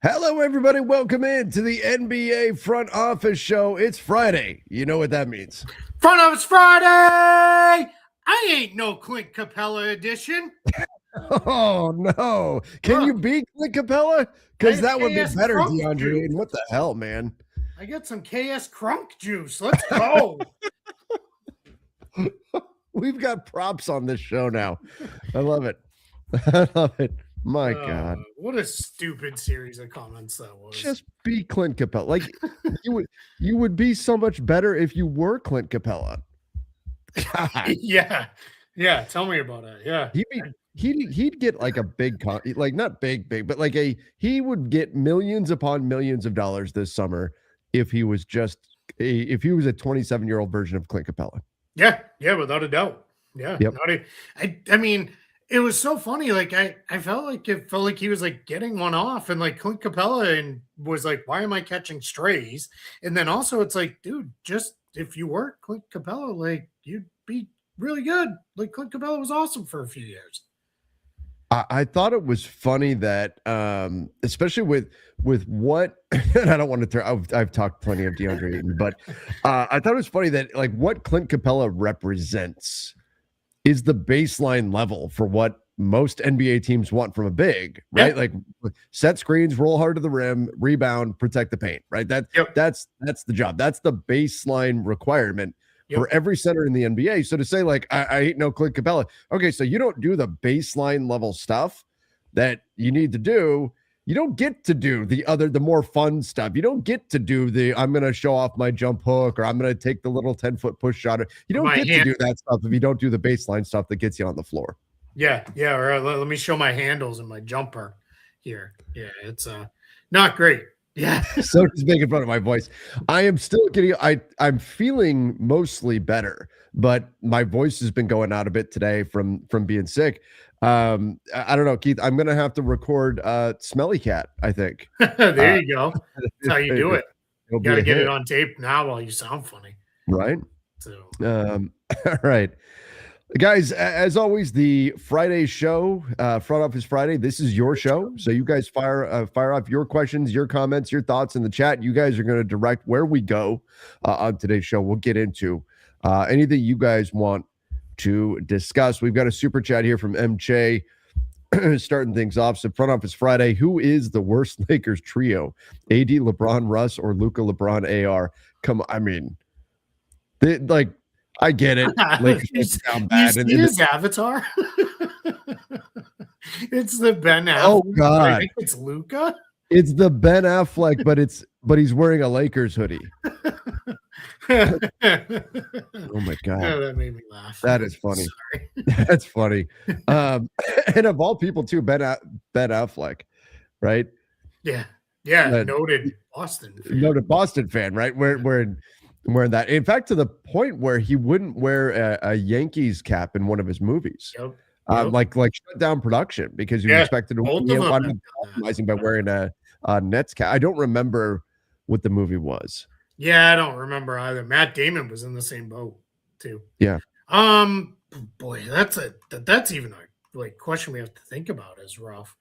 Hello, everybody. Welcome in to the NBA Front Office Show. It's Friday. You know what that means. Front Office Friday! I ain't no Clint Capella edition. Oh, no. Can you beat Clint Capella? Because that would be better, DeAndre Ayton. What the hell, man? I got some KS Crunk juice. Let's go. We've got props on this show now. I love it. I love it. My God. What a stupid series of comments that was. Just be Clint Capella. Like you would be so much better if you were Clint Capella. God. Yeah. Tell me about it. Yeah. He'd get like a big like not big, but like he would get millions upon millions of dollars this summer if he was just a 27-year-old version of Clint Capella. Yeah, without a doubt. Yeah. Yep. I mean, it was so funny. Like it felt like he was like getting one off, and like Clint Capella and was like, why am I catching strays? And then also it's like, dude, just if you weren't Clint Capella, like you'd be really good. Like Clint Capella was awesome for a few years. I thought it was funny that, especially with what, and I don't want to I've talked plenty of DeAndre Ayton, but I thought it was funny that like what Clint Capella represents is the baseline level for what most NBA teams want from a big, right? Yeah. Like set screens, roll hard to the rim, rebound, protect the paint, right? That's the job. That's the baseline requirement for every center in the NBA. So to say like, I hate no Clint Capella. Okay, so you don't do the baseline level stuff that you need to do. You don't get to do the more fun stuff. You don't get to do I'm going to show off my jump hook, or I'm going to take the little 10-foot push shot. You don't get to do that stuff if you don't do the baseline stuff that gets you on the floor. Yeah. Or let me show my handles and my jumper here. Yeah, it's not great. Yeah. So just making fun of my voice. I am still getting, I'm feeling mostly better, but my voice has been going out a bit today from being sick. I don't know, Keith, I'm going to have to record Smelly Cat, I think. There you go. That's how you do it. You got to get it on tape now while you sound funny. Right. So, all right. Guys, as always, the Friday show, Front Office Friday, this is your show. So you guys fire off your questions, your comments, your thoughts in the chat. You guys are going to direct where we go on today's show. We'll get into anything you guys want to discuss. We've got a super chat here from MJ starting things off. So Front Office Friday, who is the worst Lakers trio? AD, LeBron, Russ, or Luka, LeBron, AR? Come on, I mean, I get it. Lakers sound bad. You see his avatar? It's the Ben Affleck. Oh God, I think it's Luka. It's the Ben Affleck, but he's wearing a Lakers hoodie. Oh my God, that made me laugh. That is funny. That's funny. And of all people, too, Ben Affleck, right? Yeah. Noted Boston fan, right? Wearing that. In fact, to the point where he wouldn't wear a Yankees cap in one of his movies. Yep. Like shut down production because he was expected to compromising by wearing a Nets cap. I don't remember what the movie was. Yeah, I don't remember either. Matt Damon was in the same boat too. Yeah. Boy, that's even a question we have to think about is rough.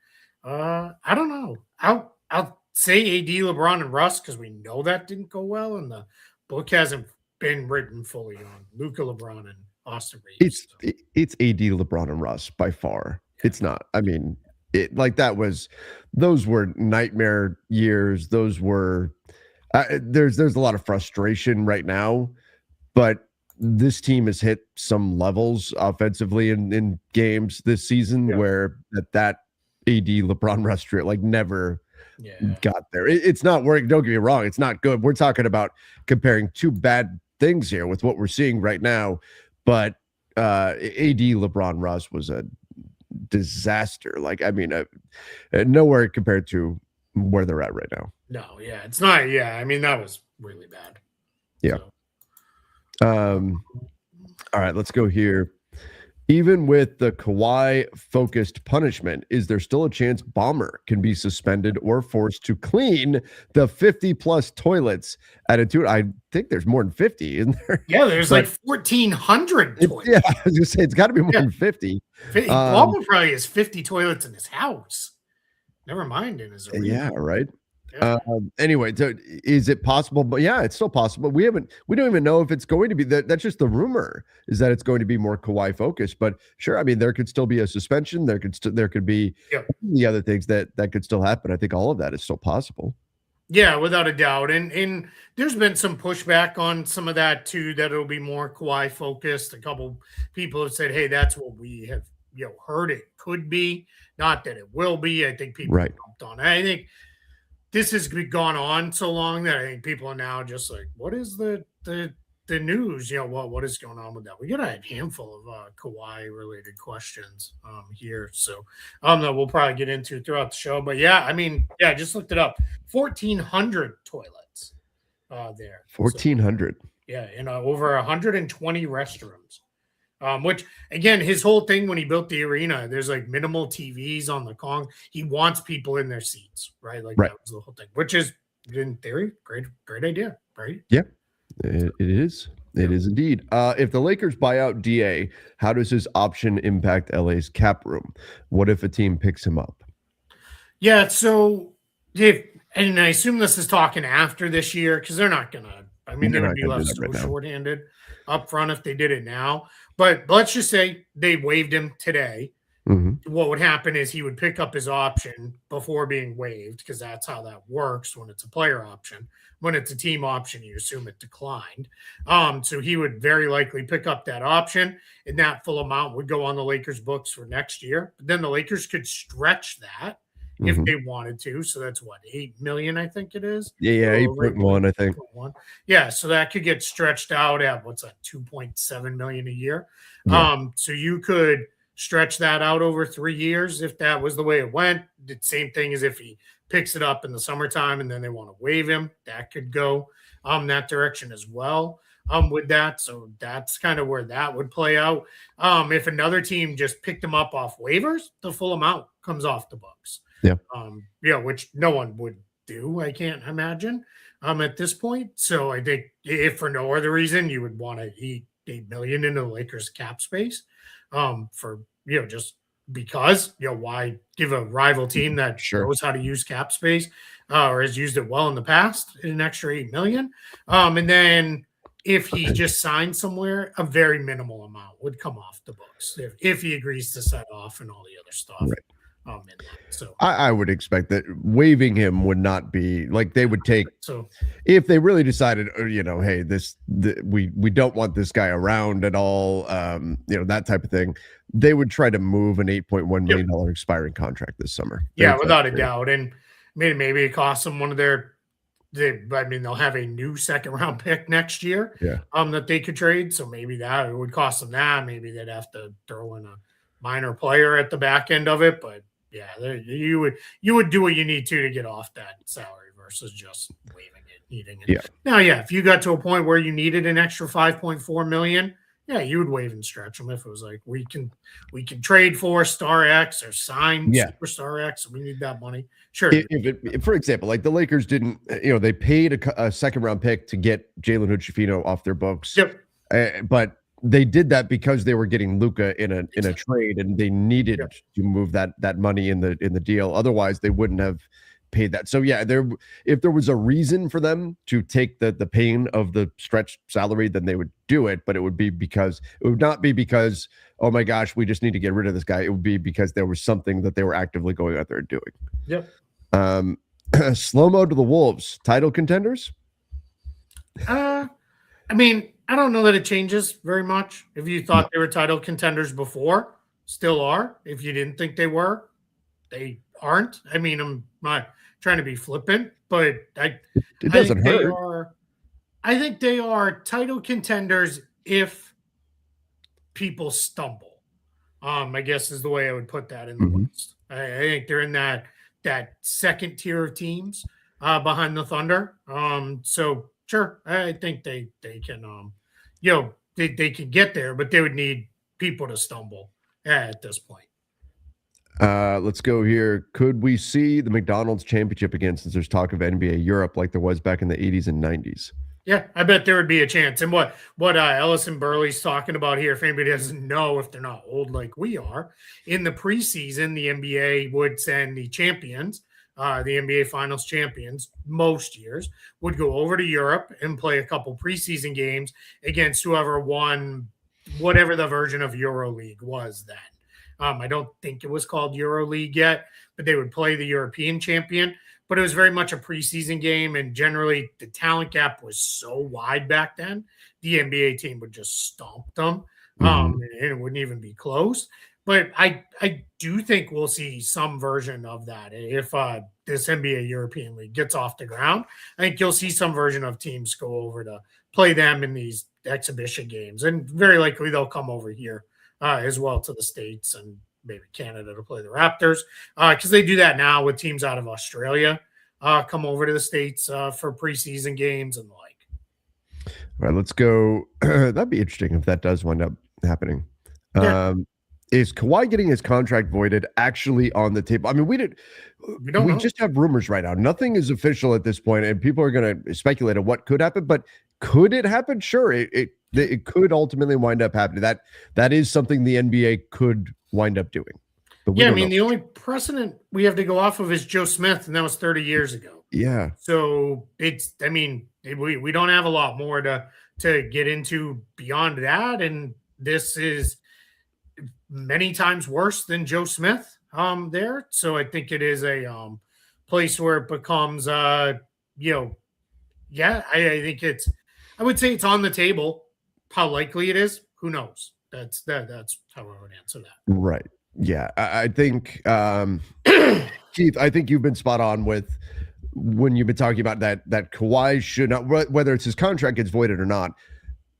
I don't know. I'll say AD, LeBron, and Russ because we know that didn't go well, and the book hasn't been written fully on Luka, LeBron, and Austin Reeves. It's AD, LeBron, and Russ by far. Yeah. It's not. I mean, those were nightmare years. Those were. There's a lot of frustration right now, but this team has hit some levels offensively in games this season where that AD, LeBron, Russ trio never. Got there. It's not working. Don't get me wrong. It's not good. We're talking about comparing two bad things here with what we're seeing right now. But AD, LeBron, Russ was a disaster. Nowhere compared to where they're at right now. No, yeah, it's not. Yeah, I mean, that was really bad. Yeah. So. All right, let's go here. Even with the Kawhi-focused punishment, is there still a chance Bomber can be suspended or forced to clean the 50-plus toilets at a tour? I think there's more than 50, isn't there? Yeah, there's 1,400 toilets. Yeah, I was going to say, it's got to be more than 50. Bomber probably has 50 toilets in his house. Never mind in his arena. Yeah, right. Yeah. Anyway, so is it possible? But yeah, it's still possible. We don't even know if it's going to be that. That's just the rumor is that it's going to be more Kawhi focused. But sure, I mean, there could still be a suspension. There could be Yeah. the other things that could still happen. I think all of that is still possible. Yeah, without a doubt. And there's been some pushback on some of that too, that it'll be more Kawhi focused. A couple people have said, hey, that's what we have, heard it could be. Not that it will be. I think people Right. jumped on it. I think this has gone on so long that I think people are now just like, what is the news? What is going on with that? We got a handful of Kawhi related questions here, so that we'll probably get into throughout the show. But yeah, I mean, yeah, I just looked it up. 1,400 toilets there. 1,400. So, yeah, and over 120 restrooms. Which again, his whole thing when he built the arena, there's like minimal TVs on the Kong. He wants people in their seats, right? Like Right. that was the whole thing, which is in theory, great idea, right? Yeah, it is. It is indeed. If the Lakers buy out DA, how does his option impact LA's cap room? What if a team picks him up? Yeah, so and I assume this is talking after this year because they're not gonna. I mean, they They're would not be gonna do left that right so now. shorthanded up front if they did it now. But let's just say they waived him today. Mhm. What would happen is he would pick up his option before being waived because that's how that works when it's a player option. When it's a team option, you assume it declined. So he would very likely pick up that option, and that full amount would go on the Lakers' books for next year. But then the Lakers could stretch that if Mhm. they wanted to. So that's what, 8 million, I think it is. Yeah, A little over 8.1, I think. 8.1. Yeah, so that could get stretched out at what's that, 2.7 million a year. Yeah. So you could stretch that out over 3 years if that was the way it went. The same thing as if he picks it up in the summertime and then they want to waive him, that could go that direction as well with that. So that's kind of where that would play out. If another team just picked him up off waivers, the full amount comes off the books. Yeah. Which no one would do, I can't imagine at this point. So I think if for no other reason you would want to eat 8 million into the Lakers cap space for just because why give a rival team that Sure. knows how to use cap space or has used it well in the past an extra 8 million. And then if he just signed somewhere, a very minimal amount would come off the books if he agrees to set off and all the other stuff. Right. In that. So I would expect that waiving him would not be like they would take so if they really decided, hey, we don't want this guy around at all, that type of thing. They would try to move an $8.1 million expiring contract this summer. Yeah, without a doubt. And maybe it costs them one of they'll have a new second round pick next year. Yeah. That they could trade. So maybe that it would cost them that. Maybe they'd have to throw in a minor player at the back end of it. But yeah, you would do what you need to get off that salary versus just waiving it, needing it. Yeah. Now, yeah, if you got to a point where you needed an extra 5.4 million, yeah, you would waive and stretch them if it was like we can trade for Star X or sign Superstar X. We need that money. Sure. If for example, like the Lakers didn't, they paid a second round pick to get Jalen Hood-Schifino off their books. Yep. But they did that because they were getting Luka in a trade, and they needed to move that money in the deal. Otherwise, they wouldn't have paid that. So yeah, if there was a reason for them to take the pain of the stretched salary, then they would do it. But it would not be because, oh my gosh, we just need to get rid of this guy. It would be because there was something that they were actively going out there and doing. Yep. Slow-mo to the Wolves, title contenders? I mean, I don't know that it changes very much. If you thought they were title contenders before, still are. If you didn't think they were, they aren't. I mean, I'm not trying to be flippant, but it doesn't hurt. I think they are title contenders if people stumble. I guess is the way I would put that in the West. I think they're in that second tier of teams behind the Thunder. So sure, I think they can they can get there, but they would need people to stumble at this point. Let's go here. Could we see the McDonald's championship again, since there's talk of NBA Europe like there was back in the 80s and 90s? Yeah, I bet there would be a chance. And what Ellison Burley's talking about here, if anybody doesn't know, if they're not old like we are, in the preseason, the NBA would send the champions, the NBA Finals champions, most years would go over to Europe and play a couple preseason games against whoever won whatever the version of EuroLeague was then. I don't think it was called EuroLeague yet, but they would play the European champion, but it was very much a preseason game. And generally, the talent gap was so wide back then, the NBA team would just stomp them, and it wouldn't even be close. But I do think we'll see some version of that if this NBA European League gets off the ground. I think you'll see some version of teams go over to play them in these exhibition games, and very likely they'll come over here as well to the States and maybe Canada to play the Raptors, because they do that now with teams out of Australia come over to the States for preseason games and the like. All right, let's go. That'd be interesting if that does wind up happening. Yeah. Is Kawhi getting his contract voided actually on the table? I mean, we don't know. just have rumors right now. Nothing is official at this point, and people are going to speculate on what could happen. But could it happen? Sure, it could ultimately wind up happening. That is something the NBA could wind up doing. Yeah, I mean, the only precedent we have to go off of is Joe Smith, and that was 30 years ago. Yeah. So I mean, we don't have a lot more to get into beyond that, and this is many times worse than Joe Smith there. So I think it is a place where it becomes I think I would say it's on the table. How likely it is, who knows? That's how I would answer that. Right. Yeah. I think Keith, I think you've been spot on with when you've been talking about that Kawhi should not, whether it's his contract gets voided or not,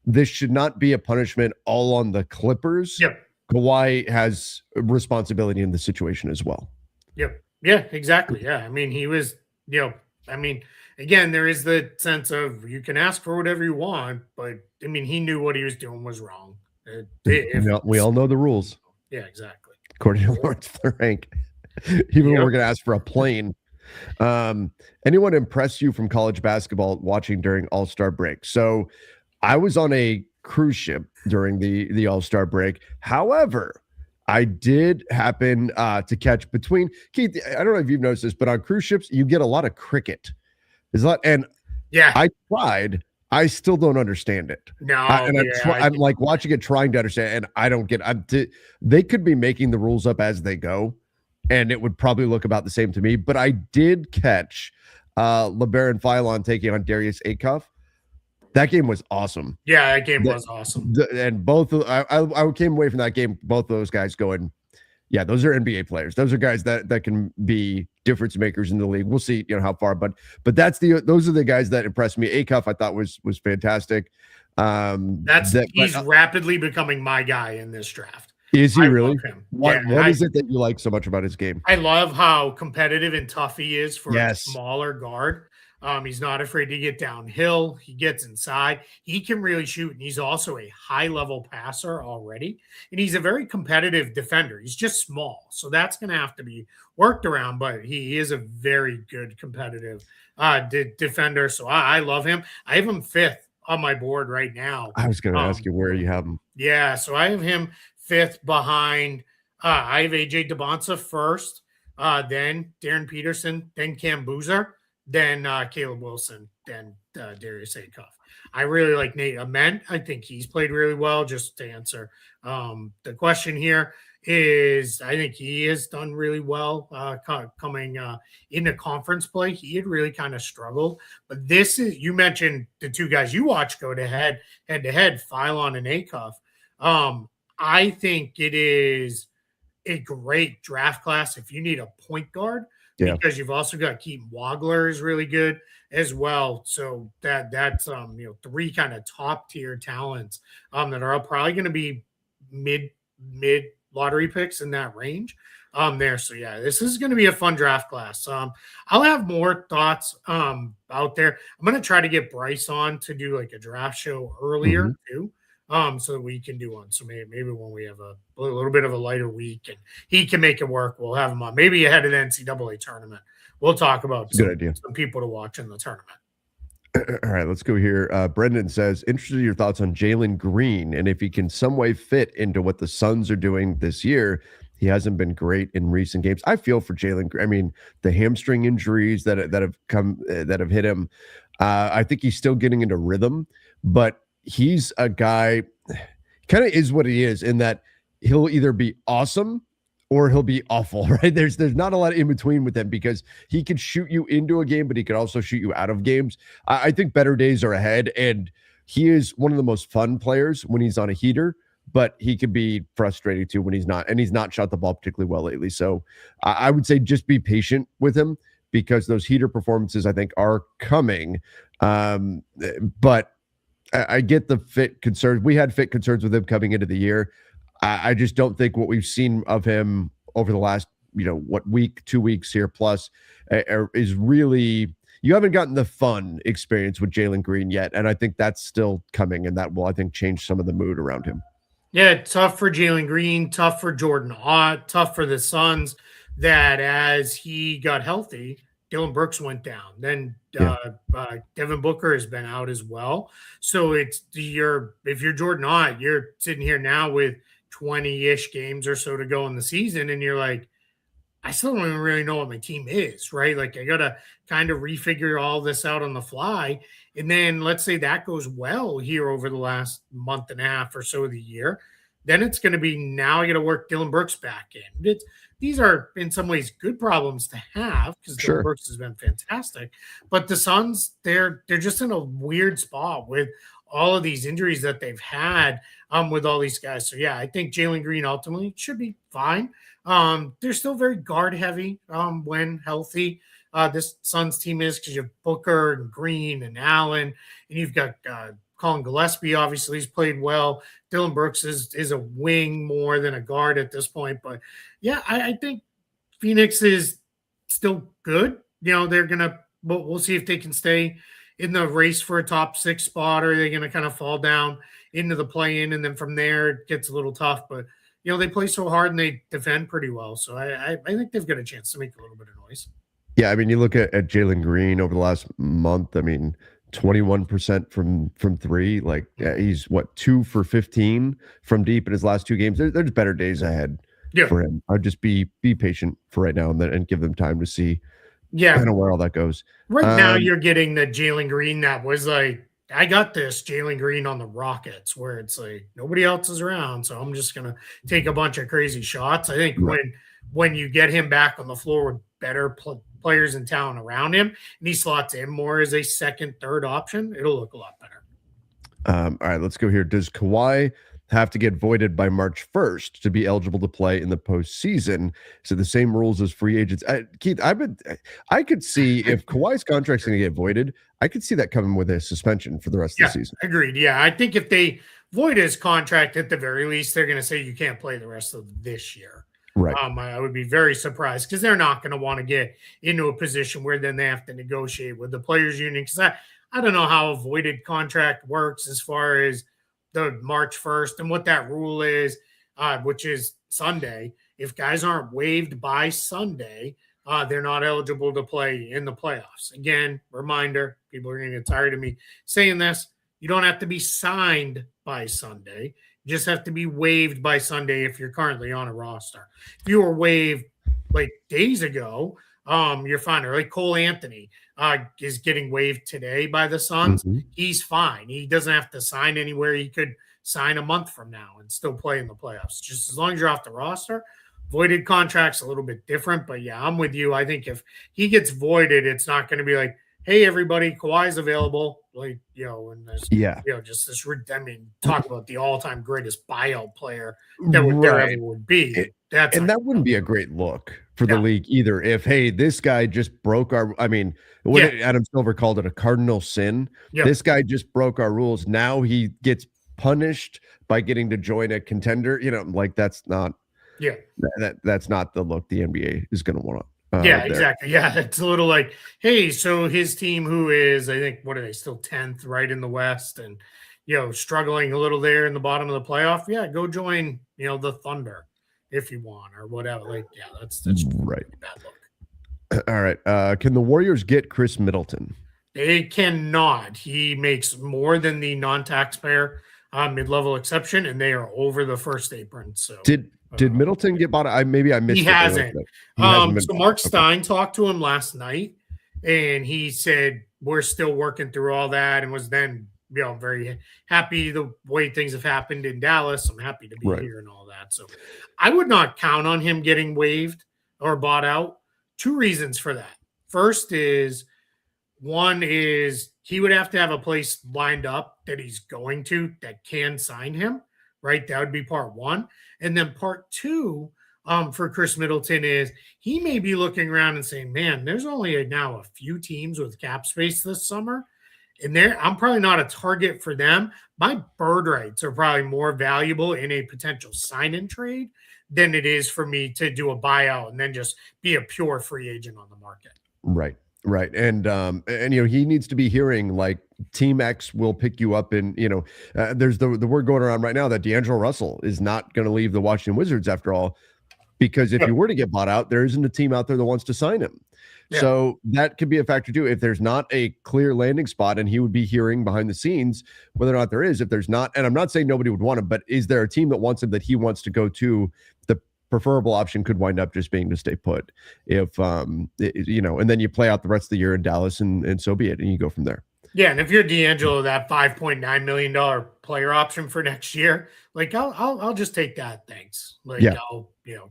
this should not be a punishment all on the Clippers. Yep. Kawhi has responsibility in the situation as well. Yep. Yeah, exactly. Yeah. I mean, he was, again, there is the sense of you can ask for whatever you want, but I mean, he knew what he was doing was wrong. We all know the rules. Yeah, exactly. According to Lawrence Frank, even when we're going to ask for a plane. Anyone impress you from college basketball watching during All-Star break? So I was on a cruise ship during the All-Star break. However, I did happen to catch between Keith. I don't know if you've noticed this, but on cruise ships, you get a lot of cricket. There's a lot, and yeah, I tried. I still don't understand it. No, I'm like watching it, trying to understand, and I don't get. They could be making the rules up as they go, and it would probably look about the same to me. But I did catch LeBaron Philon taking on Darius Acuff. That game was awesome. Yeah, that game was awesome. And both I came away from that game, both of those guys going, yeah, those are NBA players. Those are guys that can be difference makers in the league. We'll see, how far, but those are the guys that impressed me. Acuff, I thought was fantastic. He's rapidly becoming my guy in this draft. Is he really? What yeah, is it that you like so much about his game? I love how competitive and tough he is for a smaller guard. He's not afraid to get downhill. He gets inside. He can really shoot, and he's also a high-level passer already. And he's a very competitive defender. He's just small, so that's going to have to be worked around. But he is a very good competitive defender. So I love him. I have him 5th on my board right now. I was going to ask you where you have him. Yeah, so I have him 5th behind. I have AJ DeBonsa 1st, then Darren Peterson, then Cam Boozer, then Caleb Wilson, then Darius Acuff. I really like Nate Ament. I think he's played really well. Just to answer the question here is, I think he has done really well coming into conference play. He had really kind of struggled. But this is, you mentioned the two guys you watch go to head to head, Philon and Acuff. I think it is a great draft class if you need a point guard. Yeah. Because you've also got Keaton Wagler is really good as well. So that's 3 kind of top tier talents that are probably going to be mid lottery picks in that range there. So yeah, this is going to be a fun draft class. I'll have more thoughts out there. I'm going to try to get Bryce on to do like a draft show earlier too. So that we can do one. So maybe when we have a little bit of a lighter week and he can make it work, we'll have him on. Maybe ahead of the NCAA tournament. We'll talk about some people to watch in the tournament. All right, let's go here. Brendan says, interested in your thoughts on Jalen Green and if he can some way fit into what the Suns are doing this year. He hasn't been great in recent games. I feel for Jalen. I mean, the hamstring injuries that have come that have hit him. I think he's still getting into rhythm, but he's a guy. Kind of is what he is in that he'll either be awesome or he'll be awful, right? There's not a lot in between with him because he could shoot you into a game, but he could also shoot you out of games. I think better days are ahead, and he is one of the most fun players when he's on a heater, but he could be frustrating too when he's not, and he's not shot the ball particularly well lately. So I would say just be patient with him because those heater performances I think are coming. But I get the fit concerns. We had fit concerns with him coming into the year. I just don't think what we've seen of him over the last, week, 2 weeks here plus is really, you haven't gotten the fun experience with Jalen Green yet. And I think that's still coming, and that will, I think, change some of the mood around him. Yeah, tough for Jalen Green, tough for Jordan Ott, tough for the Suns that as he got healthy, Dylan Brooks went down. Then Devin Booker has been out as well. So if you're Jordan Ott, you're sitting here now with 20-ish games or so to go in the season, and you're like, I still don't even really know what my team is, right? Like I gotta kind of refigure all this out on the fly. And then let's say that goes well here over the last month and a half or so of the year. Then it's going to be now I got to work Dylan Brooks back in. These are in some ways good problems to have because Dylan Brooks has been fantastic. But the Suns, they're just in a weird spot with all of these injuries that they've had with all these guys. So yeah, I think Jalen Green ultimately should be fine. They're still very guard heavy when healthy. This Suns team is because you have Booker and Green and Allen, and you've got Colin Gillespie. Obviously, he's played well. Dylan Brooks is a wing more than a guard at this point. But yeah, I think Phoenix is still good. They're gonna. But we'll see if they can stay in the race for a top 6 spot, or are they going to kind of fall down into the play-in, and then from there it gets a little tough. But they play so hard and they defend pretty well, so I think they've got a chance to make a little bit of noise. Yeah, I mean, you look at Jalen Green over the last month. I mean, 21% from three. Like he's what 2 for 15 from deep in his last 2 games. There's better days ahead for him. I'd just be patient for right now and give them time to see. Kind of where all that goes. Right now, you're getting the Jalen Green that was like, I got this Jalen Green on the Rockets, where it's like nobody else is around, so I'm just gonna take a bunch of crazy shots. I think when you get him back on the floor with better players in town around him, and he slots in more as a second, third option, it'll look a lot better. All right, let's go here. Does Kawhi have to get voided by March 1st to be eligible to play in the postseason? So the same rules as free agents. Keith, I could see if Kawhi's contract's going to get voided, I could see that coming with a suspension for the rest of the season. Agreed. Yeah, I think if they void his contract, at the very least, they're going to say you can't play the rest of this year. Right. I would be very surprised because they're not going to want to get into a position where then they have to negotiate with the players union. Because I don't know how a voided contract works as far as the March 1st and what that rule is, which is Sunday. If guys aren't waived by Sunday, they're not eligible to play in the playoffs. Again, reminder, people are going to get tired of me saying this. You don't have to be signed by Sunday. You just have to be waived by Sunday if you're currently on a roster. If you were waived like days ago, you're fine. Or like Cole Anthony is getting waived today by the Suns. Mm-hmm. He's fine. He doesn't have to sign anywhere. He could sign a month from now and still play in the playoffs. Just as long as you're off the roster. Voided contract's a little bit different, but yeah, I'm with you. I think if he gets voided, it's not going to be like, hey, everybody, Kawhi's available. Like, and there's, just this, I mean, talk about the all-time greatest buyout player that there ever would be. That wouldn't be a great look for the league either. If, hey, this guy just broke Adam Silver called it a cardinal sin. This guy just broke our rules. Now he gets punished by getting to join a contender. That's not. Yeah, that's not the look the NBA is going to want. Exactly. Yeah, it's a little like, hey, so his team, who is, I think, what are they, still 10th, right, in the West, and struggling a little there in the bottom of the playoff. Yeah, go join the Thunder if you want or whatever. Like, that's right. Bad look. All right. Can the Warriors get Chris Middleton? They cannot. He makes more than the non-taxpayer mid-level exception, and they are over the first apron. So Did Middleton get bought? Maybe I he missed it earlier. hasn't. He hasn't been So bought. Mark Okay. Stein talked to him last night, and he said we're still working through all that, and was then very happy the way things have happened in Dallas. I'm happy to be Right. here and all that. So I would not count on him getting waived or bought out. Two reasons for that. First is one is he would have to have a place lined up that he's going to that can sign him, right? That would be part one. And then part two for Chris Middleton is he may be looking around and saying, man, there's only now a few teams with cap space this summer. And I'm probably not a target for them. My bird rights are probably more valuable in a potential sign-in trade than it is for me to do a buyout and then just be a pure free agent on the market. Right. Right. And he needs to be hearing like Team X will pick you up. And, there's the word going around right now that D'Angelo Russell is not going to leave the Washington Wizards after all, because if he were to get bought out, there isn't a team out there that wants to sign him. Yeah. So that could be a factor too. If there's not a clear landing spot, and he would be hearing behind the scenes whether or not there is, if there's not, and I'm not saying nobody would want him, but is there a team that wants him that he wants to go to? The preferable option could wind up just being to stay put if, and then you play out the rest of the year in Dallas and so be it. And you go from there. Yeah. And if you're D'Angelo, that $5.9 million player option for next year, like I'll just take that. Thanks. Like, yeah.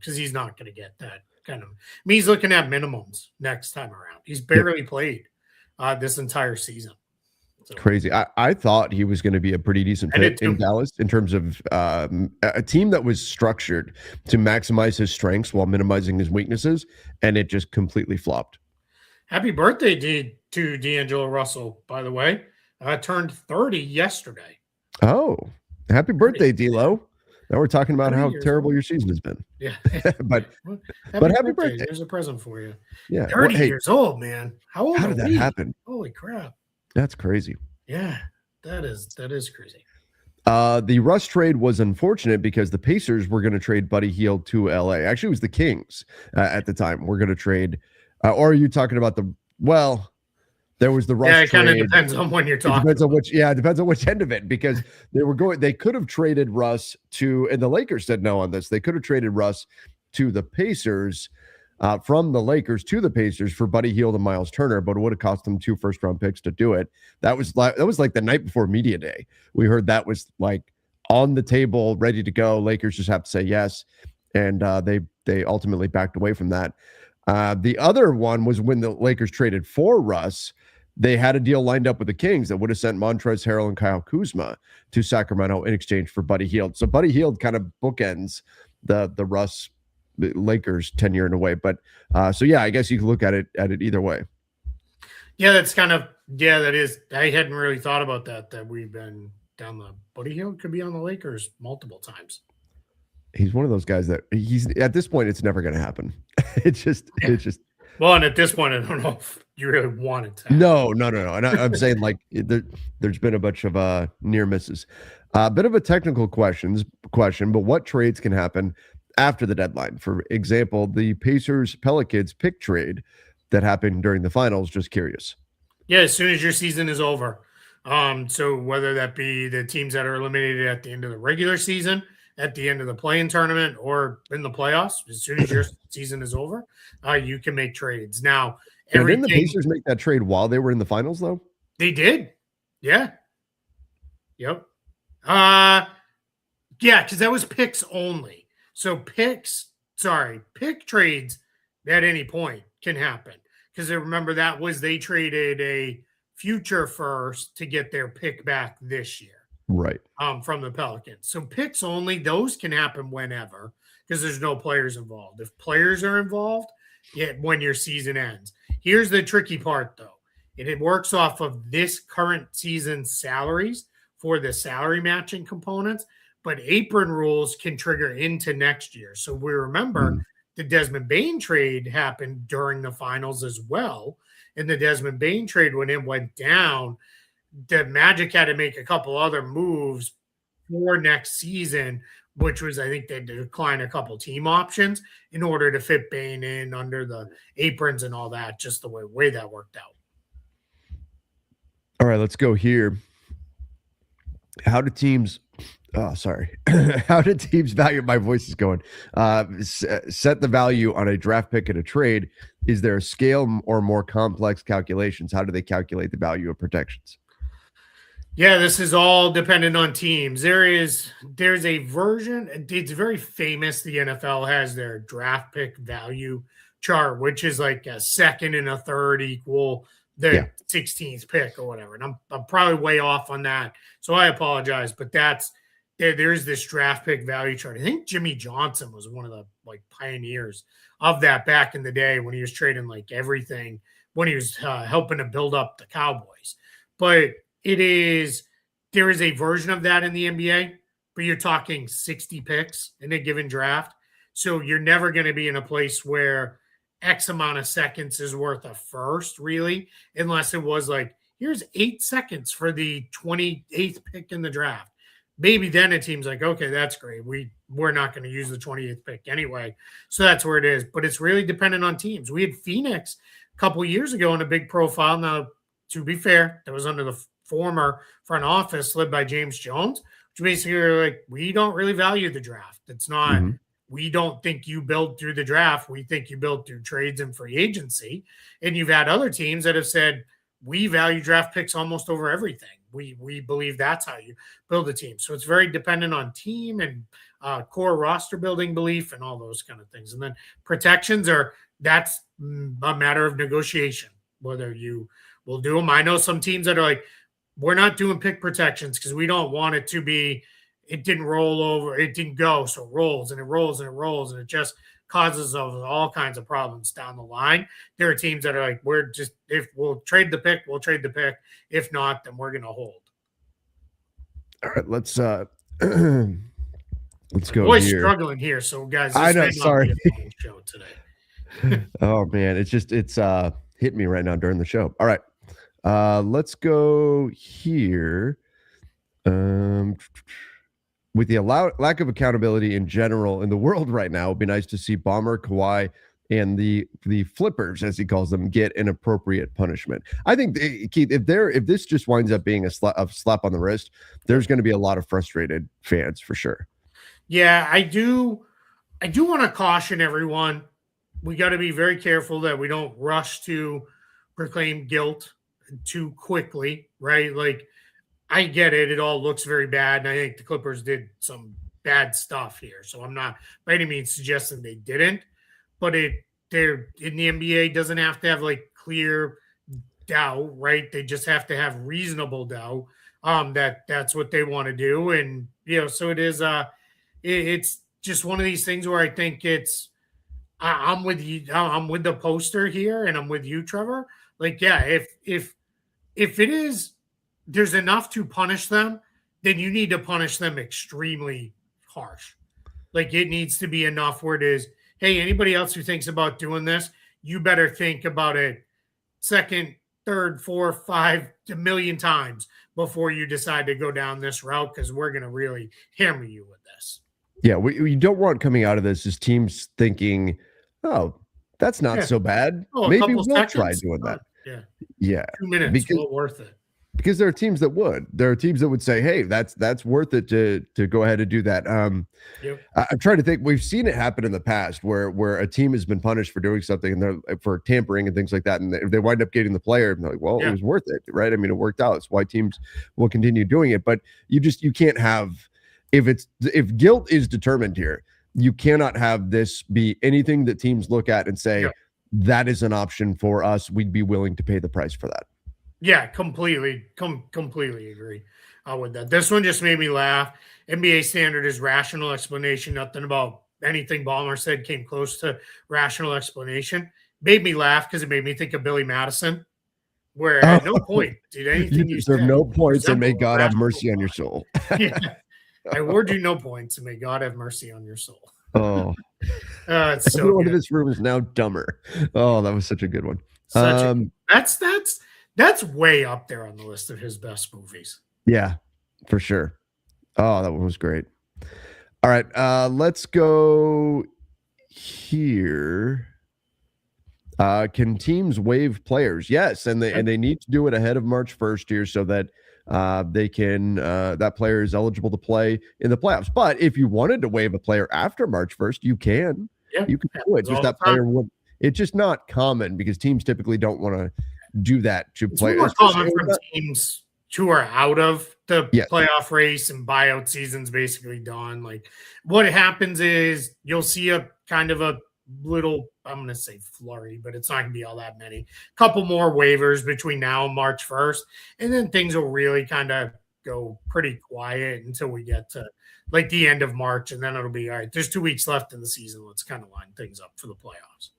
Cause he's not going to get that kind of, he's looking at minimums next time around. He's barely played this entire season. So. Crazy. I thought he was going to be a pretty decent fit in Dallas in terms of a team that was structured to maximize his strengths while minimizing his weaknesses, and it just completely flopped. Happy birthday to D'Angelo Russell, by the way. Turned 30 yesterday. Oh, happy birthday, D'Lo. Now we're talking about how terrible your season has been. Yeah. but happy birthday. There's a present for you. Yeah. 30 years old, man. How old did that happen? Holy crap. That's crazy. Yeah, that is crazy. The Russ trade was unfortunate because the Pacers were going to trade Buddy Hield to LA. Actually, it was the Kings at the time. We're going to trade, or are you talking about there was the Russ trade. Yeah, it kind of depends on when you're talking. It depends on which end of it, because they could have traded Russ to, and the Lakers said no on this. They could have traded Russ to the Pacers. From the Lakers to the Pacers for Buddy Hield and Miles Turner, but it would have cost them 2 first-round picks to do it. That was like the night before media day. We heard that was like on the table, ready to go. Lakers just have to say yes, and they ultimately backed away from that. The other one was when the Lakers traded for Russ. They had a deal lined up with the Kings that would have sent Montrezl Harrell and Kyle Kuzma to Sacramento in exchange for Buddy Hield. So Buddy Hield kind of bookends the Russ Lakers tenure in a way, but I guess you can look at it either way. Yeah, that's kind of that is. I hadn't really thought about that we've been down the Buddy Hield could be on the Lakers multiple times. He's one of those guys that he's at this point it's never going to happen. It's just well, and at this point I don't know if you really want it to happen. No. And I'm saying like there's been a bunch of near misses. A bit of a technical question, but what trades can happen after the deadline? For example, the Pacers-Pelicans pick trade that happened during the finals. Just curious. Yeah, as soon as your season is over. So whether that be the teams that are eliminated at the end of the regular season, at the end of the play-in tournament, or in the playoffs, as soon as your season is over, you can make trades. Now, didn't the Pacers make that trade while they were in the finals, though? They did. Yeah. Yep. Yeah, because that was picks only. So pick trades at any point can happen, because remember they traded a future first to get their pick back this year, right? From the Pelicans. So picks only, those can happen whenever, because there's no players involved. If players are involved, when your season ends. Here's the tricky part, though. It works off of this current season's salaries for the salary matching components. But apron rules can trigger into next year. So we remember the Desmond Bane trade happened during the finals as well. And the Desmond Bane trade, when it went down, the Magic had to make a couple other moves for next season, which was, I think, they declined a couple team options in order to fit Bane in under the aprons and all that, just the way that worked out. Yeah, and then the Pacers make that trade while they were in the finals, though. Yeah, so pick trades, pick trades, pick trades. Pick trades only, those can happen whenever, because there's no players involved. If players are involved, when your season ends. Here's the tricky part, though. It works off of this current season's salaries for the salary matching components. But apron rules can trigger into next year. So we remember the Desmond Bane trade happened during the finals as well. And the Desmond Bane trade, when it went down, the Magic had to make a couple other moves for next season in order to fit Bane in under the aprons and all that, just the way that worked out. All right, let's go here. How do teams Oh, sorry. How do teams value? My voice is going. Set the value on a draft pick in a trade. Is there a scale or more complex calculations? How do they calculate the value of protections? Yeah, this is all dependent on teams. There's a version, it's very famous. The NFL has their draft pick value chart, which is like a second and a third equal Yeah. the 16th pick or whatever. And I'm probably way off on that. So I apologize, but there's this draft pick value chart. I think Jimmy Johnson was one of the like pioneers of that back in the day when he was trading like everything when he was helping to build up the Cowboys. But it is there is a version of that in the NBA, but you're talking 60 picks in a given draft. So you're never going to be in a place where X amount of seconds is worth a first, really, unless it was like, here's 8 seconds for the 28th pick in the draft. Maybe then a team's like, okay, that's great. We're not going to use the 28th pick anyway. So that's where it is. But it's really dependent on teams. We had Phoenix a couple years ago in a big profile. Now, to be fair, that was under the former front office led by James Jones, which basically are like, we don't really value the draft. It's not, Mm-hmm. we don't think you build through the draft. We think you build through trades and free agency. And you've had other teams that have said, we value draft picks almost over everything. We believe that's how you build a team. So it's very dependent on team and core roster building belief and all those kind of things. And then protections that's a matter of negotiation, whether you will do them. I know some teams that are like, we're not doing pick protections because we don't want it to be, it didn't roll over, it didn't go. So it rolls and it rolls and it rolls and it just causes all kinds of problems down the line. There are teams that are like, if we'll trade the pick, we'll trade the pick. If not, then we're going to hold. All right, let's go Boy's here. struggling here. So guys, I know, sorry. Show today. Oh man, it's hit me right now during the show. All right. Let's go here. With the lack of accountability in general in the world right now, it'd be nice to see Bomber, Kawhi, and the flippers, as he calls them, get an appropriate punishment. I think, Keith, if this just winds up being a slap on the wrist, there's going to be a lot of frustrated fans for sure. Yeah, I do want to caution everyone. We got to be very careful that we don't rush to proclaim guilt too quickly, right? Like, I get it. It all looks very bad. And I think the Clippers did some bad stuff here. So I'm not by any means suggesting they didn't, but they're in the NBA doesn't have to have like clear doubt, right? They just have to have reasonable doubt that's what they want to do. And so it is it's just one of these things where I think I'm with you. I'm with the poster here and I'm with you, Trevor. Like, yeah, if it is there's enough to punish them, then you need to punish them extremely harsh. Like it needs to be enough where it is, hey, anybody else who thinks about doing this, you better think about it second, third, fourth, five, a million times before you decide to go down this route because we're going to really hammer you with this. Yeah, we don't want coming out of this is teams thinking, oh, that's not so bad. Maybe we'll try doing that. Yeah. 2 minutes, well worth it. Because there are teams that would. There are teams that would say, "Hey, that's worth it to go ahead and do that." I'm trying to think. We've seen it happen in the past where a team has been punished for doing something and they're for tampering and things like that, and they wind up getting the player. And they're like, "Well, it was worth it, right?" I mean, it worked out. It's why teams will continue doing it. But you can't have if guilt is determined here, you cannot have this be anything that teams look at and say that is an option for us. We'd be willing to pay the price for that. Yeah, completely agree with that. This one just made me laugh. NBA standard is rational explanation. Nothing about anything Ballmer said came close to rational explanation. Made me laugh because it made me think of Billy Madison, where at no point did anything you deserve no points, and may God have mercy on your soul. Yeah, I award you no points, and may God have mercy on your soul. Oh, it's everyone in this room is now dumber. Oh, that was such a good one. That's way up there on the list of his best movies. Yeah, for sure. Oh, that one was great. All right, let's go here. Can teams waive players? Yes, and they need to do it ahead of March 1st here so that they can that player is eligible to play in the playoffs. But if you wanted to waive a player after March 1st, you can. Yeah, You can do it. Just that player would. It's just not common because teams typically don't want to do that to players. It's more common from teams who are out of the Yes. playoff race and buyout season's basically done. Like what happens is you'll see a kind of a little, I'm going to say flurry, but it's not going to be all that many. Couple more waivers between now and March 1st, and then things will really kind of go pretty quiet until we get to like the end of March, and then it'll be all right. There's 2 weeks left in the season. Let's kind of line things up for the playoffs.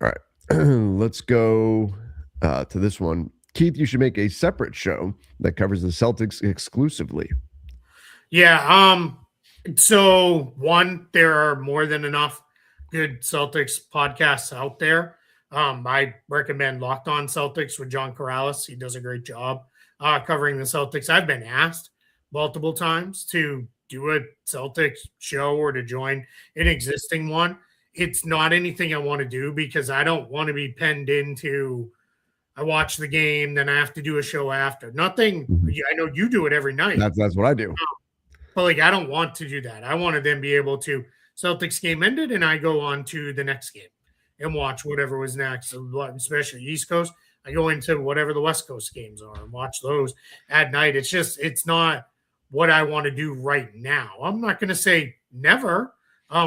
All right, let's go to this one. Keith, you should make a separate show that covers the Celtics exclusively. Yeah. So one, there are more than enough good Celtics podcasts out there. I recommend Locked On Celtics with John Corrales. He does a great job covering the Celtics. I've been asked multiple times to do a Celtics show or to join an existing one. It's not anything I want to do because I don't want to be penned into I watch the game, then I have to do a show after. Nothing. I know you do it every night. That's what I do. But like, I don't want to do that. I want to then be able to Celtics game ended, and I go on to the next game and watch whatever was next. Especially East Coast, I go into whatever the West Coast games are and watch those at night. It's not what I want to do right now. I'm not going to say never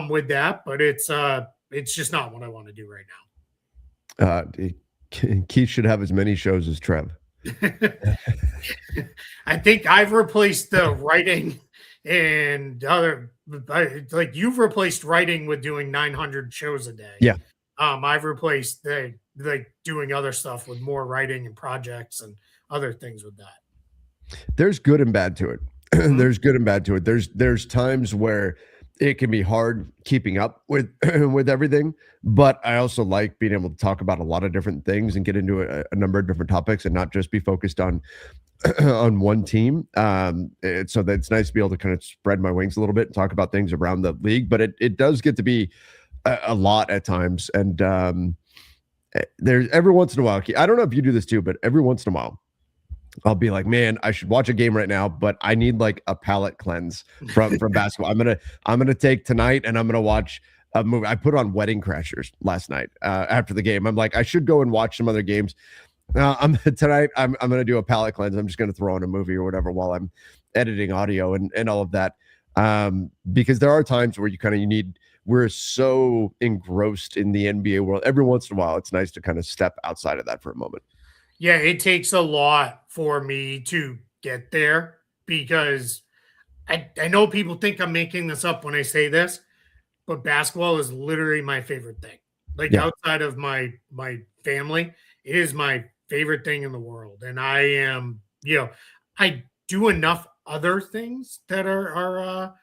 with that, but it's just not what I want to do right now. Keith should have as many shows as Trev. I think I've replaced the writing and other, like you've replaced writing with doing 900 shows a day. Yeah. I've replaced like doing other stuff with more writing and projects and other things with that. There's good and bad to it. There's good and bad to it. There's times where it can be hard keeping up with with everything, but I also like being able to talk about a lot of different things and get into a number of different topics and not just be focused on on one team. So that it's nice to be able to kind of spread my wings a little bit and talk about things around the league, but it does get to be a lot at times. And there's every once in a while, I don't know if you do this too, but every once in a while I'll be like, man, I should watch a game right now, but I need like a palate cleanse from basketball. I'm gonna take tonight and I'm gonna watch a movie. I put on Wedding Crashers last night after the game. I'm like, I should go and watch some other games. Tonight I'm gonna do a palate cleanse. I'm just gonna throw on a movie or whatever while I'm editing audio and all of that. Because there are times where we're so engrossed in the NBA world. Every once in a while, it's nice to kind of step outside of that for a moment. Yeah, it takes a lot for me to get there because I know people think I'm making this up when I say this, but basketball is literally my favorite thing. Like outside of my family, it is my favorite thing in the world. And I am, I do enough other things that are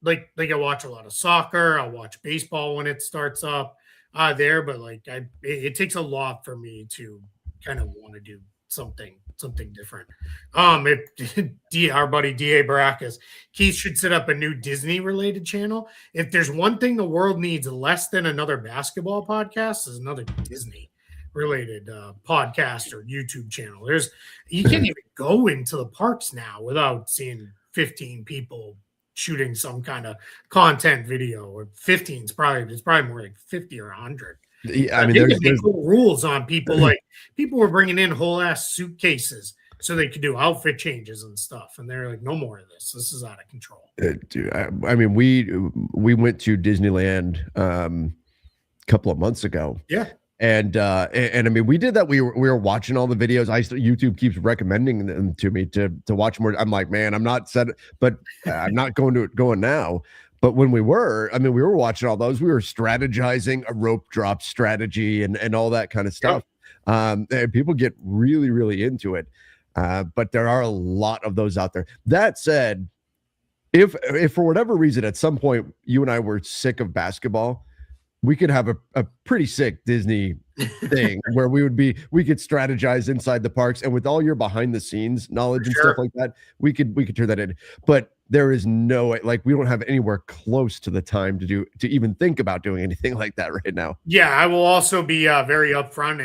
like I watch a lot of soccer. I'll watch baseball when it starts up there, but like it takes a lot for me to kind of want to do something different. If our buddy D.A. Baracus, Keith should set up a new Disney related channel. If there's one thing the world needs less than another basketball podcast, is another Disney related podcast or YouTube channel. You can't even go into the parks now without seeing 15 people shooting some kind of content video, or 15 it's probably more like 50 or 100. I mean, there's cool rules on people. Like people were bringing in whole ass suitcases so they could do outfit changes and stuff, and they're like, "No more of this. This is out of control." Dude, I mean, we went to Disneyland a couple of months ago. Yeah, and I mean, we did that. We were watching all the videos. YouTube keeps recommending them to me to watch more. I'm like, man, I'm not set, but I'm not going now. But when we were watching all those. We were strategizing a rope drop strategy and all that kind of stuff. And people get really, really into it. But there are a lot of those out there. That said, if for whatever reason at some point you and I were sick of basketball, we could have a pretty sick Disney thing where we could strategize inside the parks, and with all your behind the scenes knowledge and stuff like that, we could turn that in. But there is no way, like we don't have anywhere close to the time to even think about doing anything like that right now. Yeah, I will also be very upfront.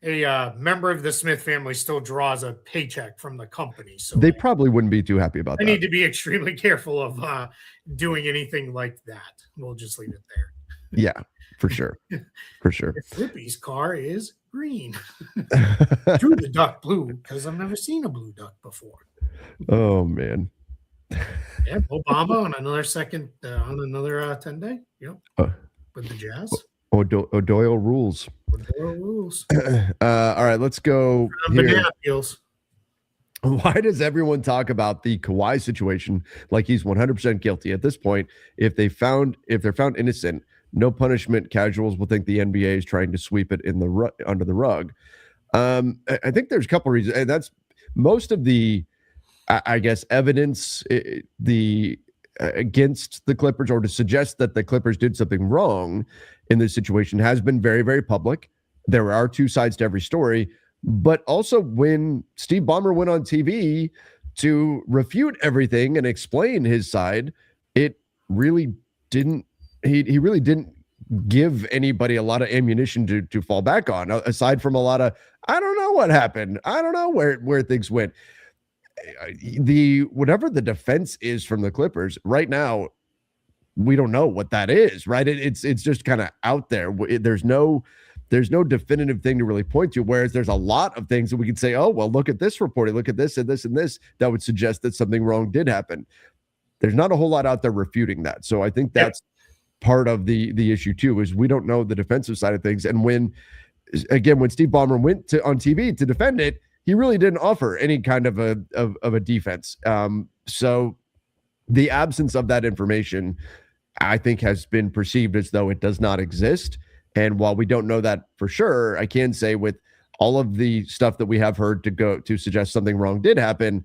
A member of the Smith family still draws a paycheck from the company, so They probably wouldn't be too happy about I that. need to be extremely careful of doing anything like that. We'll just leave it there. Yeah, for sure. For sure. Flippy's car is green. Drew the duck blue because I've never seen a blue duck before. Oh man. Yeah, Obama on another 10-day. Yep, with the Jazz. O'Doyle rules. O'Doyle rules. All right, let's go here. Banana peels. Why does everyone talk about the Kawhi situation like he's 100% guilty? At this point, if they're found innocent, no punishment. Casuals will think the NBA is trying to sweep it under the rug. I think there's a couple reasons, and that's most of the, I guess, evidence against the Clippers, or to suggest that the Clippers did something wrong in this situation, has been very, very public. There are two sides to every story. But also, when Steve Ballmer went on TV to refute everything and explain his side, it really didn't. He really didn't give anybody a lot of ammunition to fall back on. Aside from a lot of, I don't know what happened. I don't know where things went. Whatever the defense is from the Clippers right now, we don't know what that is. Right? It's just kind of out there. There's no definitive thing to really point to, whereas there's a lot of things that we could say, oh, well, look at this reporting, look at this and this and this, that would suggest that something wrong did happen. There's not a whole lot out there refuting that. So I think that's part of the issue too, is we don't know the defensive side of things. And when Steve Ballmer went on TV to defend it, he really didn't offer any kind of a defense. So the absence of that information, I think, has been perceived as though it does not exist. And while we don't know that for sure, I can say with all of the stuff that we have heard to suggest something wrong did happen,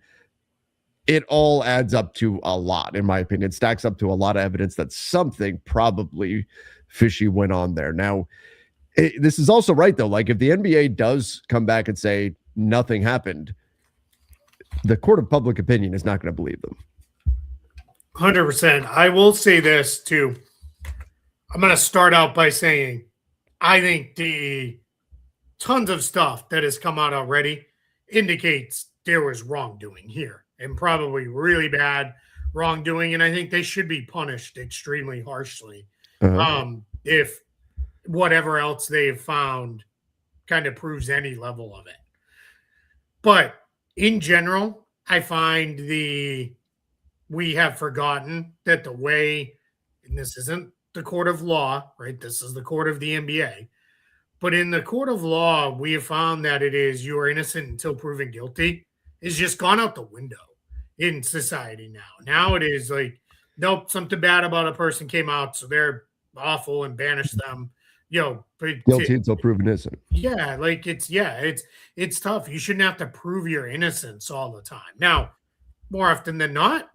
it all adds up to a lot, in my opinion. It stacks up to a lot of evidence that something probably fishy went on there. Now, this is also right, though. Like, if the NBA does come back and say nothing happened, the court of public opinion is not going to believe them. 100%. I will say this, too. I'm going to start out by saying, I think the tons of stuff that has come out already indicates there was wrongdoing here, and probably really bad wrongdoing. And I think they should be punished extremely harshly. If whatever else they've found kind of proves any level of it. But in general, I find we have forgotten that the way, and this isn't the court of law, right? This is the court of the NBA. But in the court of law, we have found that it is you are innocent until proven guilty. It's just gone out the window in society now. Now it is like, nope, something bad about a person came out, so they're awful and banish them. Guilty until proven innocent. Yeah, like it's tough. You shouldn't have to prove your innocence all the time. Now, more often than not,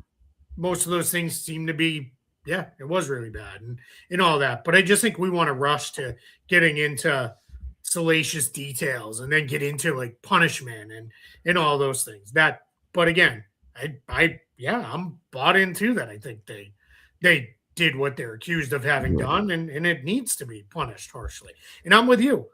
most of those things seem to be, yeah, it was really bad and all that. But I just think we want to rush to getting into salacious details and then get into like punishment and all those things. But again, I'm bought into that. I think they did what they're accused of having done, and it needs to be punished harshly. And I'm with you.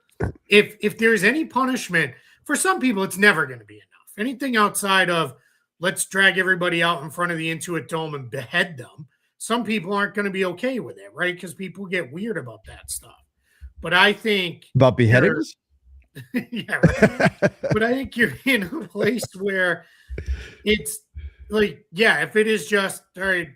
If there's any punishment, for some people, it's never going to be enough. Anything outside of let's drag everybody out in front of the Intuit Dome and behead them, some people aren't going to be okay with it, right? Because people get weird about that stuff. But I think about beheadings. Yeah, right. But I think you're in a place where it's like, yeah, if it is just all right,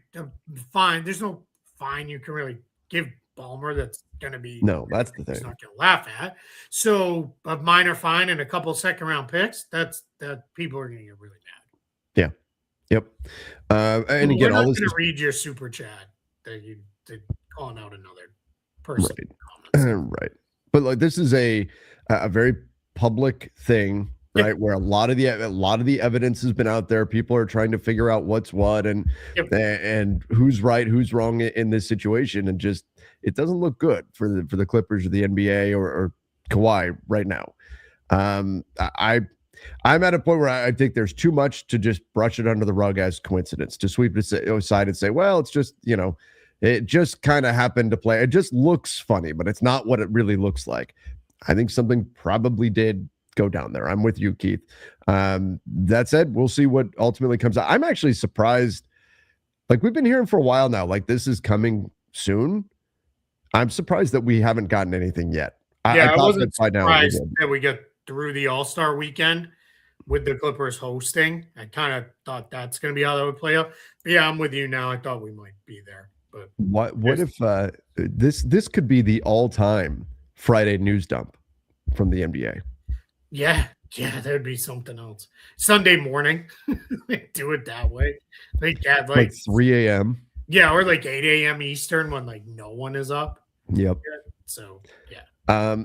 fine. There's no fine you can really give Ballmer that's going to be that's the thing. He's not going to laugh at. So a minor fine and a couple second round picks, that people are going to get really mad. Yeah. Yep. And again, all this is read your super chat that you calling out another person. Right. But like, this is a very public thing, right? Where a lot of the evidence has been out there. People are trying to figure out what's what and who's right, who's wrong in this situation, and just it doesn't look good for the Clippers or the NBA or Kawhi right now. I'm at a point where I think there's too much to just brush it under the rug as coincidence, to sweep it aside and say, well, it's just, it just kind of happened to play. It just looks funny, but it's not what it really looks like. I think something probably did go down there. I'm with you, Keith. That said, we'll see what ultimately comes out. I'm actually surprised. Like, we've been hearing for a while now, like this is coming soon. I'm surprised that we haven't gotten anything yet. I wasn't surprised that we get through the All-Star weekend with the Clippers hosting. I kind of thought that's going to be how that would play out. But yeah, I'm with you now. I thought we might be there. But what if this could be the all-time Friday news dump from the NBA? Yeah, there'd be something else. Sunday morning, do it that way. Like 3 a.m. Yeah, or like 8 a.m. Eastern when like no one is up. Yep. So yeah.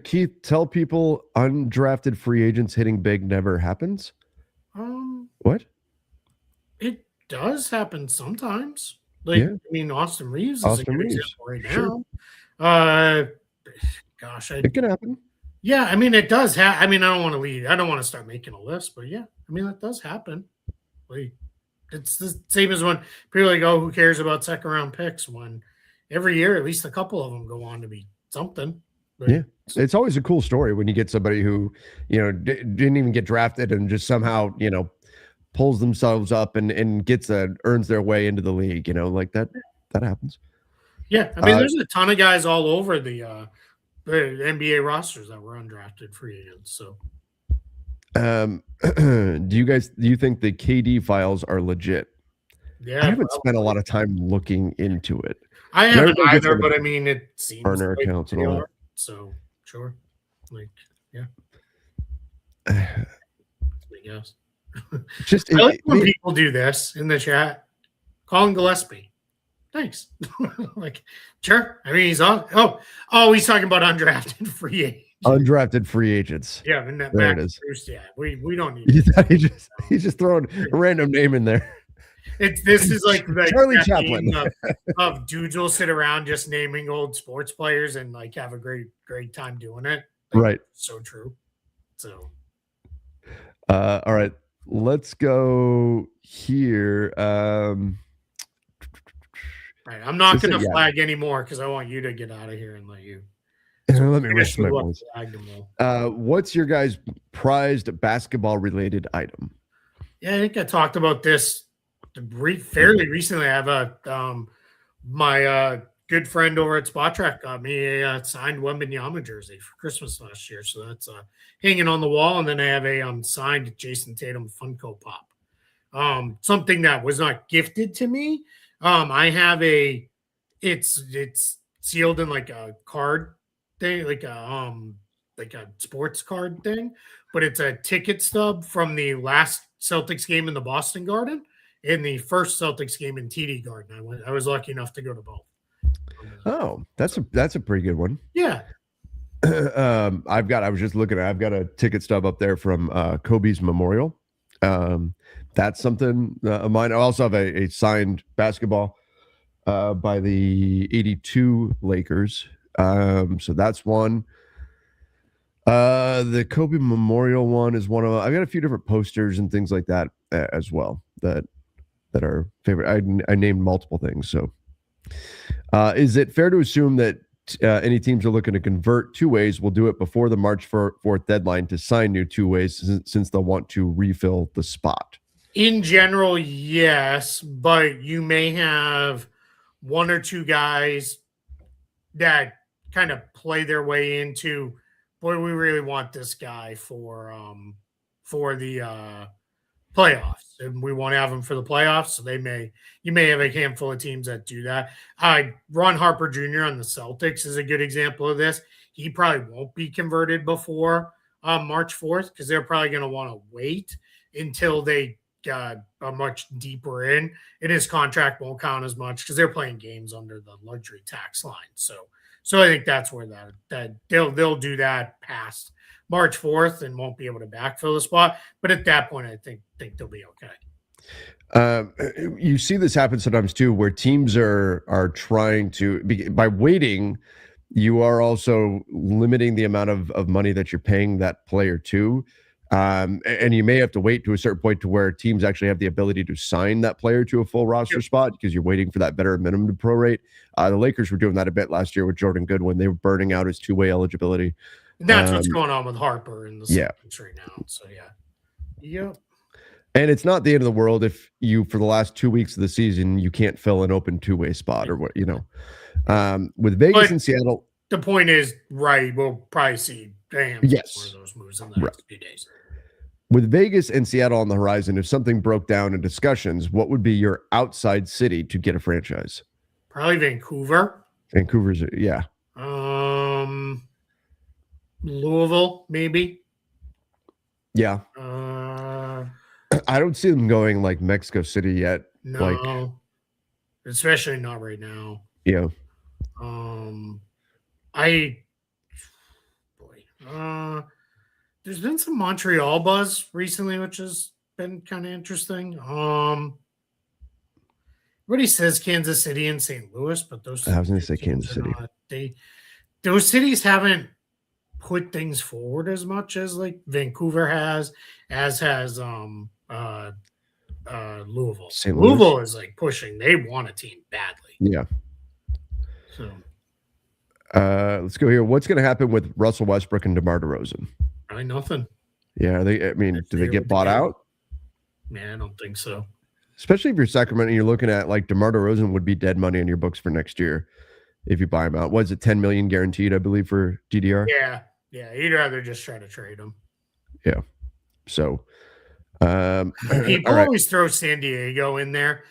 Keith, tell people undrafted free agents hitting big never happens. What? It does happen sometimes. Like, I mean, Austin Reeves is a good example right now. Gosh, it can happen. Yeah, I mean, it does. I mean, I don't want to lead. I don't want to start making a list, but yeah, I mean, that does happen. Like, it's the same as when people are like, oh, who cares about second round picks? When every year, at least a couple of them go on to be something. But, yeah, it's always a cool story when you get somebody who, didn't even get drafted and just somehow, pulls themselves up and earns their way into the league. Like that happens. Yeah, I mean, there's a ton of guys all over the NBA rosters that were undrafted free agents. So, do you think the KD files are legit? Yeah, I haven't spent a lot of time looking into it. I haven't either, but I mean, it seems burner accounts and all that. So sure, like yeah, I guess. Just I like when people do this in the chat. Colin Gillespie. Thanks. Like, sure. I mean, he's on. Oh, he's talking about undrafted free agents. Undrafted free agents. Yeah, and that there it is. Yeah, we don't need. He's just throwing a random name in there. This is like Charlie Chaplin of dudes will sit around just naming old sports players and like have a great time doing it. Like, right. So true. So. All right. Let's go here. Right, I'm not going to flag anymore because I want you to get out of here and let you. Let me rest my voice. What's your guys' prized basketball-related item? Yeah, I think I talked about this fairly recently. I have my good friend over at Spot Track got me a signed Wembanyama jersey for Christmas last year, so that's hanging on the wall. And then I have a signed Jason Tatum Funko Pop, something that was not gifted to me. I have it's sealed in like a card thing, like a sports card thing, but it's a ticket stub from the last Celtics game in the Boston Garden and the first Celtics game in TD Garden. I was lucky enough to go to both. Oh, that's a pretty good one. Yeah. I've got a ticket stub up there from Kobe's memorial. That's something of mine. I also have a signed basketball by the 82 Lakers. So that's one. The Kobe Memorial one is one of them. I've got a few different posters and things like that as well that are favorite. I named multiple things. So is it fair to assume that any teams are looking to convert two-ways will do it before the March 4th deadline to sign new two-ways since they'll want to refill the spot? In general, yes, but you may have one or two guys that kind of play their way into, boy, we really want this guy for the playoffs, and we want to have him for the playoffs. So you may have a handful of teams that do that. Ron Harper Jr. on the Celtics is a good example of this. He probably won't be converted before March 4th because they're probably going to want to wait until they got much deeper in, and his contract won't count as much because they're playing games under the luxury tax line. So I think that's where that they'll do that past March 4th and won't be able to backfill the spot. But at that point, I think they'll be okay. You see this happen sometimes too, where teams are trying to, by waiting, you are also limiting the amount of money that you're paying that player to. And you may have to wait to a certain point to where teams actually have the ability to sign that player to a full roster spot because you're waiting for that veteran minimum to prorate. The Lakers were doing that a bit last year with Jordan Goodwin. They were burning out his two-way eligibility. And that's what's going on with Harper in the Celtics right now. So yep. And it's not the end of the world if you, for the last 2 weeks of the season, you can't fill an open two-way spot or what, with Vegas and Seattle. The point is, right, we'll probably see one of those moves in the next few days. With Vegas and Seattle on the horizon, if something broke down in discussions, what would be your outside city to get a franchise? Probably Vancouver. Vancouver's, yeah. Louisville, maybe. Yeah. I don't see them going like Mexico City yet. No. Especially not right now. Yeah. There's been some Montreal buzz recently, which has been kind of interesting. Everybody says Kansas City and St. Louis, but those I was going to say Kansas City. Those cities haven't put things forward as much as like Vancouver has, as has Louisville. Louisville is like pushing. They want a team badly. Yeah. So let's go here. What's going to happen with Russell Westbrook and DeMar DeRozan? Probably nothing. Yeah, do they get bought out? Man, I don't think so. Especially if you're Sacramento, you're looking at like DeMar DeRozan would be dead money on your books for next year if you buy him out. What is it, $10 million guaranteed, I believe, for DDR? Yeah, you'd rather just try to trade him. Yeah. So people always throw San Diego in there.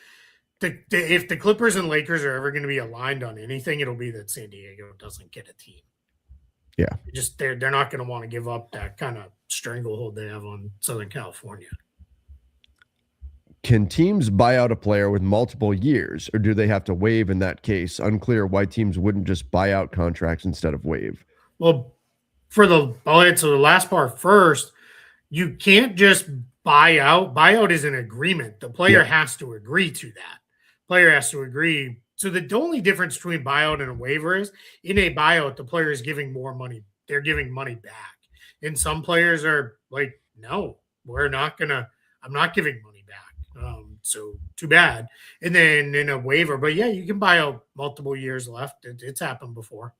If the Clippers and Lakers are ever going to be aligned on anything, it'll be that San Diego doesn't get a team. Yeah. They're not going to want to give up that kind of stranglehold they have on Southern California. Can teams buy out a player with multiple years, or do they have to waive in that case? Unclear why teams wouldn't just buy out contracts instead of waive. Well, I'll answer the last part first. You can't just buy out. Buyout is an agreement. The player has to agree to that. Player has to agree. So the only difference between buyout and a waiver is in a buyout, the player is giving more money. They're giving money back. And some players are like, no, I'm not giving money back. So too bad. And then in a waiver, but yeah, you can buy out multiple years left. It's happened before.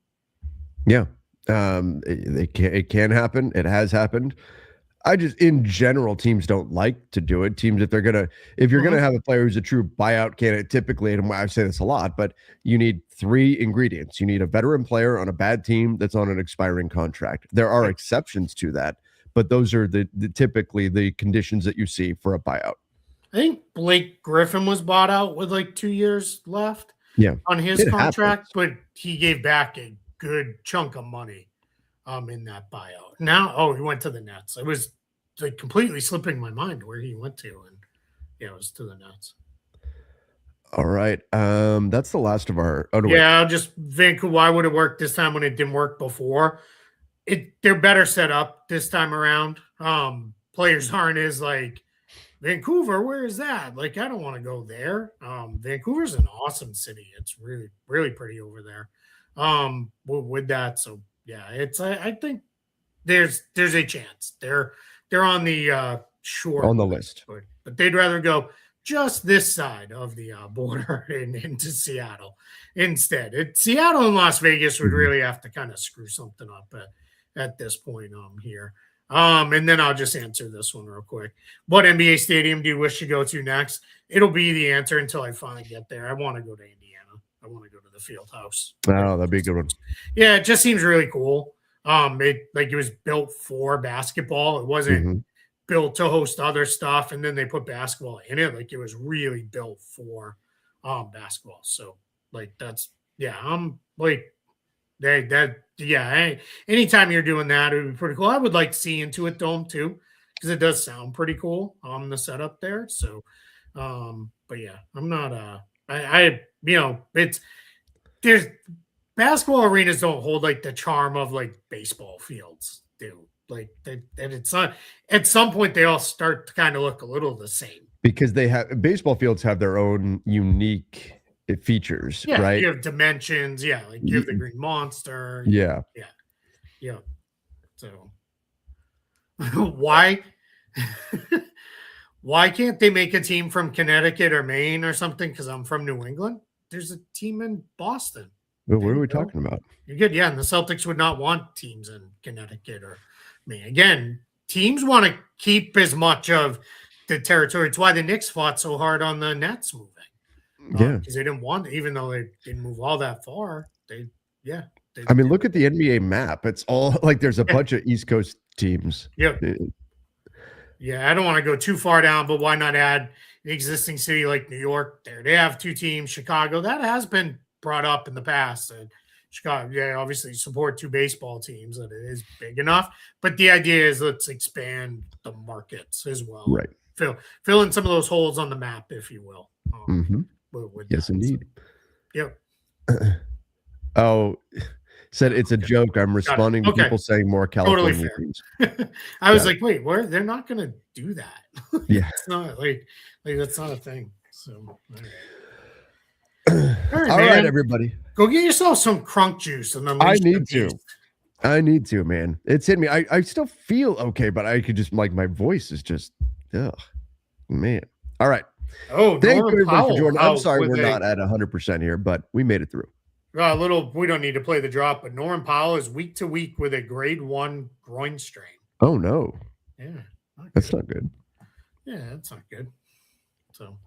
Yeah. It can happen. It has happened. In general, teams don't like to do it. Teams, if you're gonna have a player who's a true buyout candidate, typically, and I say this a lot, but you need 3 ingredients. You need a veteran player on a bad team that's on an expiring contract. There are exceptions to that, but those are typically the conditions that you see for a buyout. I think Blake Griffin was bought out with like 2 years left on his contract, but he gave back a good chunk of money in that buyout. Now, he went to the Nets. It was like completely slipping my mind where he went to, and it was to the Nets. All right. That's the last of our just Vancouver. Why would it work this time when it didn't work before? They're better set up this time around. Players aren't as like Vancouver, where is that? Like, I don't want to go there. Vancouver's an awesome city. It's really, really pretty over there. With that, so yeah, I think there's a chance. They're on the shore on the list, but they'd rather go just this side of the border into Seattle instead. Seattle and Las Vegas would really have to kind of screw something up at this point here. And then I'll just answer this one real quick. What NBA stadium do you wish to go to next? It'll be the answer until I finally get there. I want to go to Indiana. I want to go to the Field House. Oh, that'd be a good one. Yeah, it just seems really cool. It was built for basketball. It wasn't built to host other stuff, and then they put basketball in it. Like, it was really built for basketball. So like I'm like anytime you're doing that, it would be pretty cool. I would like to see Intuit Dome too, because it does sound pretty cool the setup there. So but yeah, I'm not there's basketball arenas don't hold like the charm of like baseball fields do. Like and it's not, at some point they all start to kind of look a little the same because baseball fields have their own unique features, right? You have dimensions, like you have the green monster. Yeah. So Why? Why can't they make a team from Connecticut or Maine or something? Because I'm from New England. There's a team in Boston. Well, what There are you we go. talking about? You're good. Yeah, and the Celtics would not want teams in Connecticut or Maine. Again, teams want to keep as much of the territory. It's why the Knicks fought so hard on the Nets moving. Yeah. Because they didn't want, even though they didn't move all that far. I mean, look at the NBA map. It's all like there's a bunch of East Coast teams. Yeah. Yeah, I don't want to go too far down, but why not add an existing city like New York there? They have two teams. Chicago, that has been brought up in the past. And Chicago, yeah, obviously support two baseball teams, that it is big enough. But the idea is let's expand the markets as well. Right. Fill in some of those holes on the map, if you will. Yes, indeed. Yep. Oh, said it's a joke. I'm responding to people saying more California teams. I was like, wait, where? They're not going to do that. Yeah, it's not like that's not a thing. So, all right, everybody, go get yourself some crunk juice and then I need to, man. It's hit me. I still feel okay, but I could just like my voice is just, man. All right. Oh, thank you everybody for joining. I'm sorry we're not at 100% here, but we made it through. We don't need to play the drop, but Norman Powell is week to week with a grade 1 groin strain. Oh no. Yeah. That's not good. Yeah, that's not good. So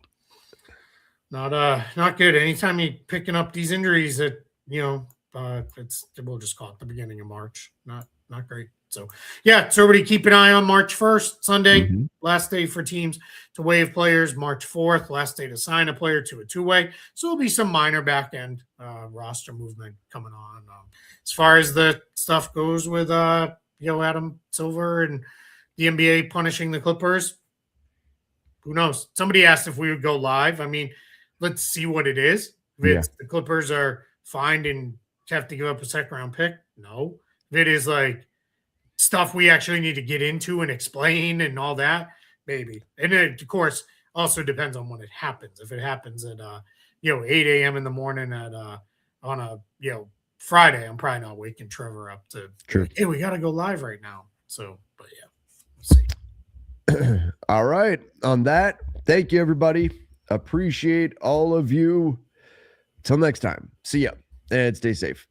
not good. Anytime you're picking up these injuries that, we'll just call it the beginning of March. Not great. So yeah, so everybody keep an eye on March 1st, Sunday, last day for teams to waive players. March 4th, last day to sign a player to a two-way. So there'll be some minor back end roster movement coming on. As far as the stuff goes with Adam Silver and the NBA punishing the Clippers, who knows? Somebody asked if we would go live. I mean, let's see what it is. If the Clippers are fined and have to give up a second round pick, no. If it is like stuff we actually need to get into and explain and all that, maybe. And it, of course, also depends on when it happens. If it happens at 8 a.m. in the morning on a Friday, I'm probably not waking Trevor up to hey, we gotta go live right now. So, but yeah, we'll see. All right. On that, thank you everybody. Appreciate all of you. Till next time. See ya and stay safe.